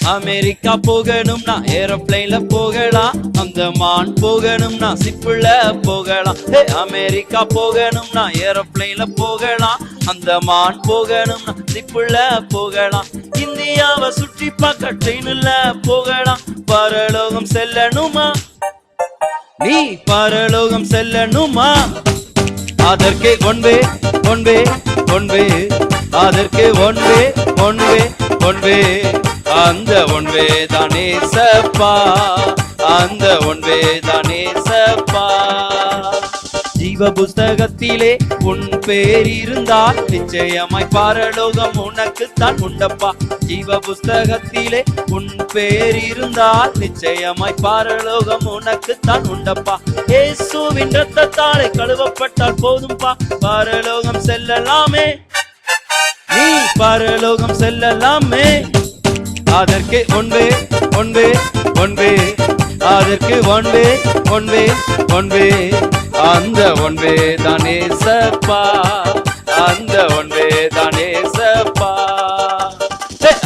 America போகணும்னா ஏரோப்ளைன்ல போகலாம், அந்தமான் போகணும்னா சிப்புல போகலாம். அமெரிக்கா போகணும்னா ஏரோப்ளைன்ல போகலாம், அந்தமான் போகணும்னா சிப்புல போகலாம். இந்தியாவை சுற்றி பார்க்க ட்ரெயின்ல போகலாம். பரலோகம் செல்லணுமா, நீ பரலோகம் செல்லணுமா? அதற்கு ஒன்பே ஒன்பே ஒன்பே, அதற்கு ஒன்பே ஒன்பே ஒன்பே, அந்த ஒன்பே தானே சப்பா, அந்த ஒன்பே தானே சப்பா. ஜீவ புஸ்தகத்திலே உன் பேர் இருந்தால் நிச்சயமாய் பரலோகம் உனக்கு தான் உண்டப்பா. ஜீவ புஸ்தகத்திலே உன் பேர் இருந்தால் நிச்சயமாய் பரலோகம் உனக்கு தான் உண்டப்பா. இயேசுவின் இரத்தத்தாலே கழுவப்பட்டால் போதும்பா, பரலோகம் செல்லலாமே, நீ பரலோகம் செல்லலாமே. அதற்கு ஒன்பே ஒன்பே ஒன்பே, அதற்கு ஒன்பே ஒன்பே ஒன்பே, அந்த ஒன்பே தானே சப்பா, அந்த ஒன்பே தானே சப்பா.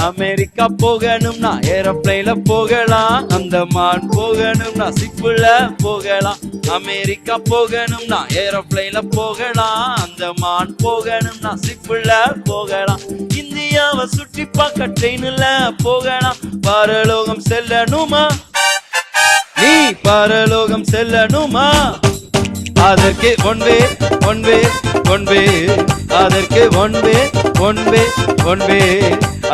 அமெரிக்கா போகணும்னா ஏரோப்ளைன்ல போகலாம், அந்தமான் போகணும்னா சிப்புல போகலாம். அமெரிக்கா போகணும்னா ஏரோப்ளைன்ல போகலாம், அந்தமான் போகணும்னா சிப்புல போகலாம். இந்தியாவை சுற்றி பார்க்க ட்ரெயின்ல போகலாம். பரலோகம் செல்லணுமா, நீ பரலோகம் செல்லணுமா? அதற்கு ஒன்பே ஒன்பே ஒன்பே, அதற்கு ஒன்பே ஒன்பே ஒன்பே,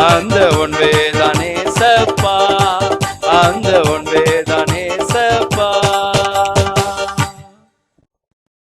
அந்த ஒன்பே தானே சப்பா, அந்த ஒன்பே